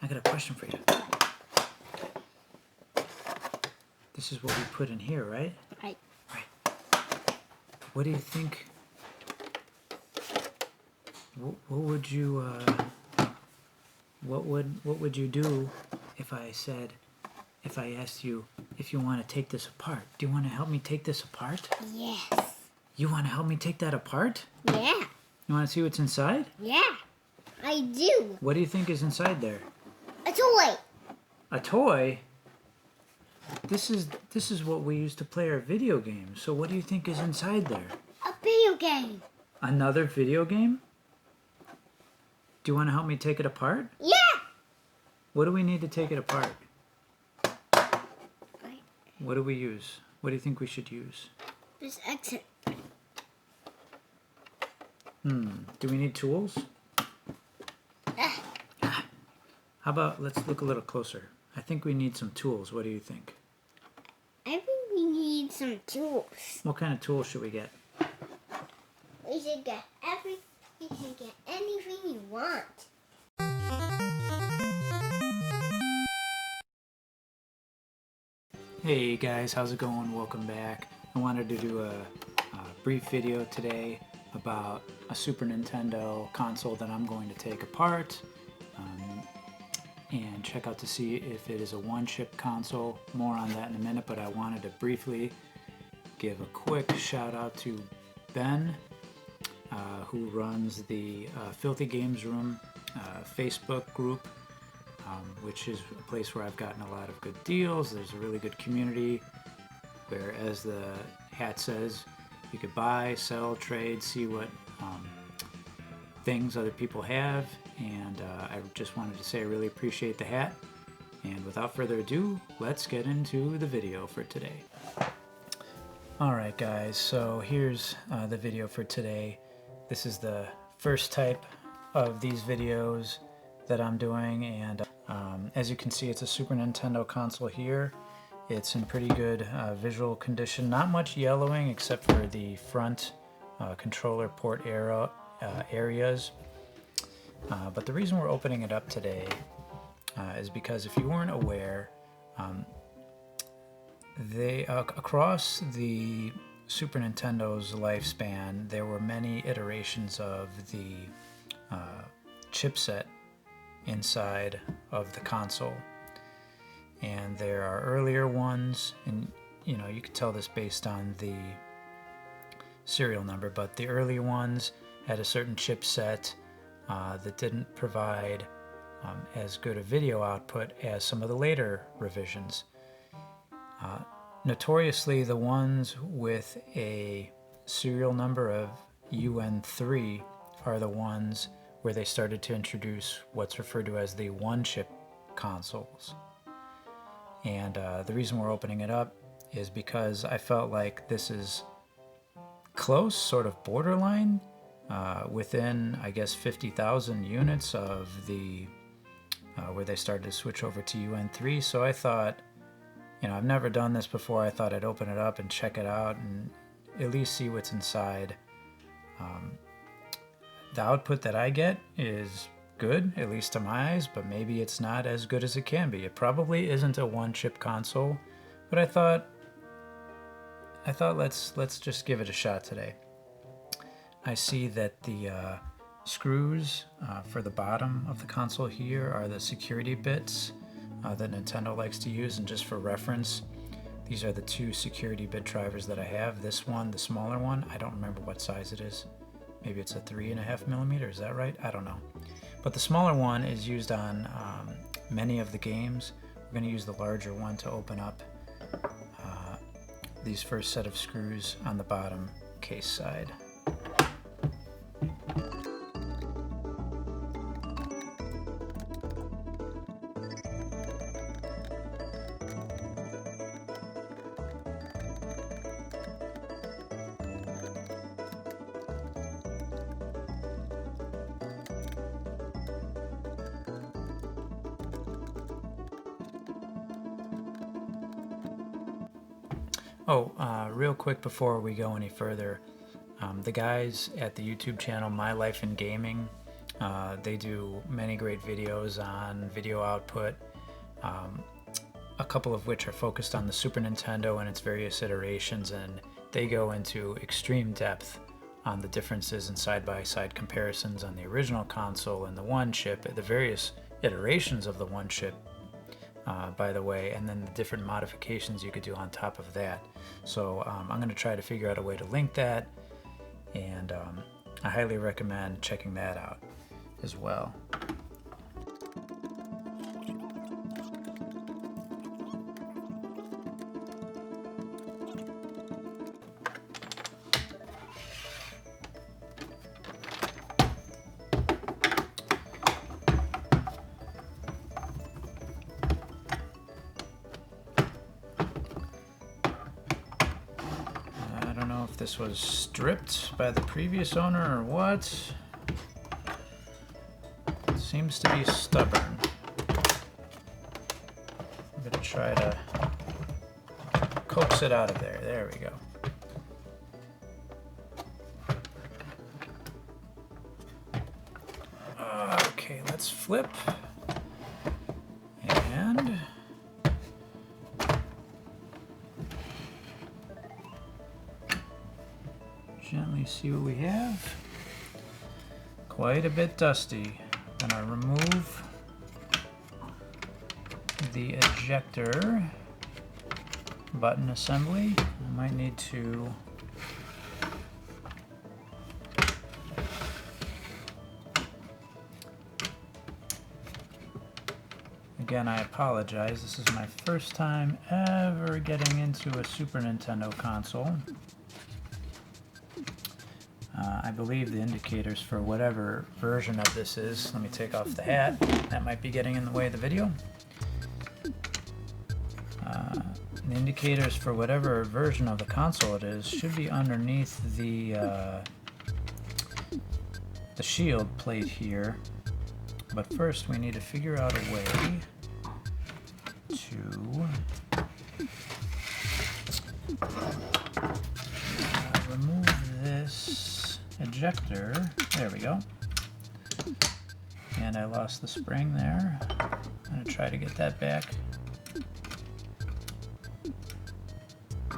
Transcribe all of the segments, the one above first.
got a question for you. This is what we put in here, right? Right. Right. What do you think? What would you what would you do if I asked you if you want to take this apart? Do you want to help me take this apart? Yes. You want to help me take that apart? Yeah. You want to see what's inside? Yeah. I do. What do you think is inside there? A toy. A toy? This is what we use to play our video games. So what do you think is inside there? A video game. Another video game? Do you want to help me take it apart? Yeah. What do we need to take it apart? Right. What do we use? What do you think we should use? This exit. Do we need tools? How about let's look a little closer. I think we need some tools. What do you think? I think we need some tools. What kind of tools should we get? We should get You can get anything you want. Hey guys, how's it going? Welcome back. I wanted to do a brief video today about a Super Nintendo console that I'm going to take apart and check out to see if it is a one-chip console. More on that in a minute, but I wanted to briefly give a quick shout out to Ben, who runs the Filthy Games Room Facebook group, which is a place where I've gotten a lot of good deals. There's a really good community where, as the hat says, you could buy, sell, trade, see what things other people have, and I just wanted to say I really appreciate the hat. And without further ado, let's get into the video for today. Alright guys, so here's the video for today. This is the first type of these videos that I'm doing, and as you can see, it's a Super Nintendo console here. It's in pretty good visual condition, not much yellowing except for the front controller port areas. But the reason we're opening it up today is because, if you weren't aware, across the Super Nintendo's lifespan, there were many iterations of the chipset inside of the console. And there are earlier ones, and you can tell this based on the serial number, but the early ones had a certain chipset that didn't provide as good a video output as some of the later revisions. Notoriously, the ones with a serial number of UN3 are the ones where they started to introduce what's referred to as the one-chip consoles. And the reason we're opening it up is because I felt like this is close, sort of borderline, within, I guess, 50,000 units of the where they started to switch over to UN3. So I thought, I've never done this before. I thought I'd open it up and check it out and at least see what's inside. The output that I get is good, at least to my eyes, but maybe it's not as good as it can be. It probably isn't a one-chip console, but I thought let's just give it a shot today. I see that the screws for the bottom of the console here are the security bits that Nintendo likes to use, and just for reference, these are the two security bit drivers that I have. This one, the smaller one, I don't remember what size it is. Maybe it's a 3.5 millimeter, is that right? I don't know. But the smaller one is used on many of the games. We're going to use the larger one to open up these first set of screws on the bottom case side. Real quick before we go any further, the guys at the YouTube channel My Life in Gaming They do many great videos on video output, a couple of which are focused on the Super Nintendo and its various iterations, and they go into extreme depth on the differences and side-by-side comparisons on the original console and the one chip, the various iterations of the one chip, by the way, and then the different modifications you could do on top of that. So I'm going to try to figure out a way to link that, and I highly recommend checking that out as well. I don't know if this was stripped by the previous owner or what. It seems to be stubborn. I'm going to try to coax it out of there. There we go. Okay, let's flip. And gently see what we have. Quite a bit dusty. I'm gonna remove the ejector button assembly. I might need to again, I apologize. This is my first time ever getting into a Super Nintendo console. I believe the indicators for whatever version of this is, let me take off the hat, that might be getting in the way of the video. The indicators for whatever version of the console it is should be underneath the shield plate here. But first we need to figure out a way to remove this ejector. There we go. And I lost the spring there. I'm going to try to get that back.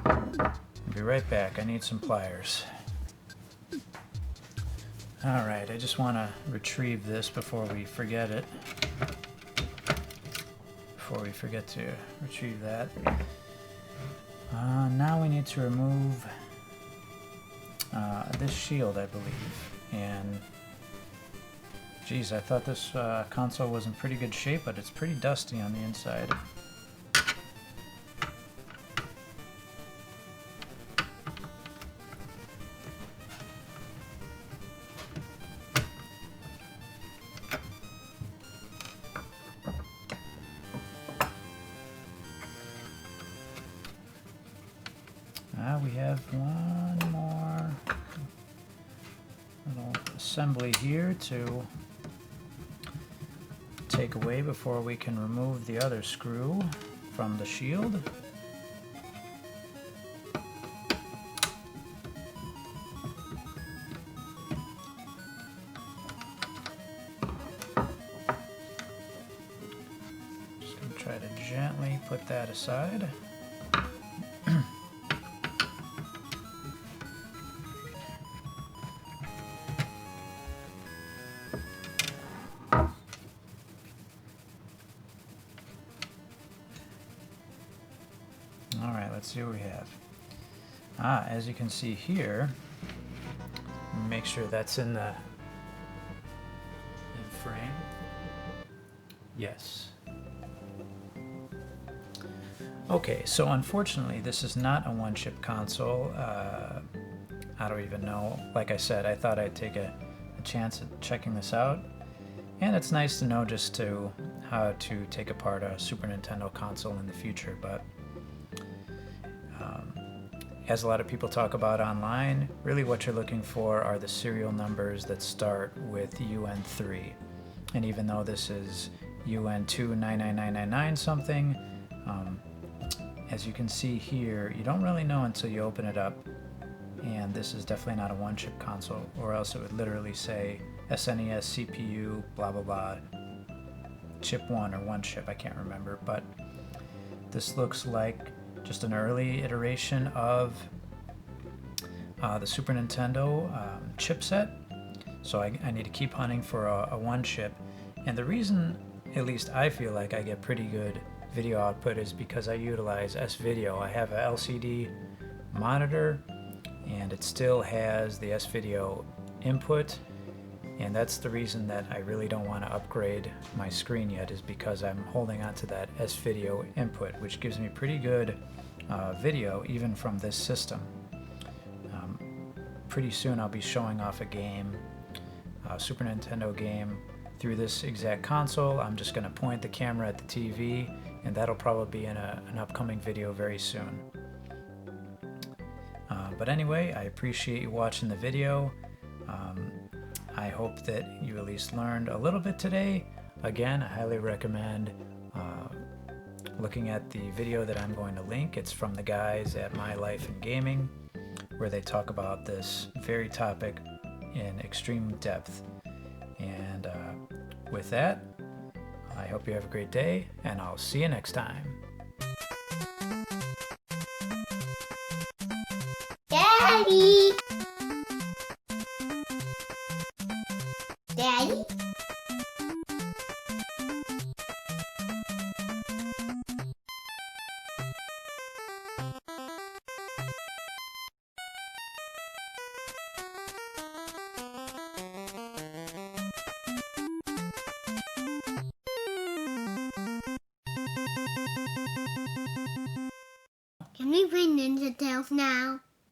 I'll be right back. I need some pliers. Alright, I just want to retrieve this before we forget it. Before we forget to retrieve that. Now we need to remove this shield, I believe. And geez, I thought this console was in pretty good shape, but it's pretty dusty on the inside. We have one more little assembly here to take away before we can remove the other screw from the shield. Just going to try to gently put that aside. Let's see what we have. As you can see here, make sure that's in the frame. Yes. Okay, so unfortunately this is not a one-chip console. I don't even know. Like I said, I thought I'd take a chance at checking this out. And it's nice to know just how to take apart a Super Nintendo console in the future, but as a lot of people talk about online, really what you're looking for are the serial numbers that start with UN3. And even though this is UN29999 something, as you can see here, you don't really know until you open it up. And this is definitely not a one-chip console, or else it would literally say SNES CPU, blah blah blah, chip 1 or 1 chip, I can't remember, but this looks like just an early iteration of the Super Nintendo chipset. So I need to keep hunting for a 1 chip, and the reason, at least I feel like, I get pretty good video output is because I utilize S-Video. I have a LCD monitor and it still has the S-Video input, and that's the reason that I really don't want to upgrade my screen yet, is because I'm holding on to that S-Video input, which gives me pretty good video even from this system. Pretty soon I'll be showing off a game, a Super Nintendo game, through this exact console. I'm just going to point the camera at the TV, and that'll probably be in an upcoming video very soon. But anyway, I appreciate you watching the video. I hope that you at least learned a little bit today. Again, I highly recommend looking at the video that I'm going to link. It's from the guys at My Life in Gaming, where they talk about this very topic in extreme depth. And with that, I hope you have a great day, and I'll see you next time. Daddy! Daddy? Can we play Ninja Tales now?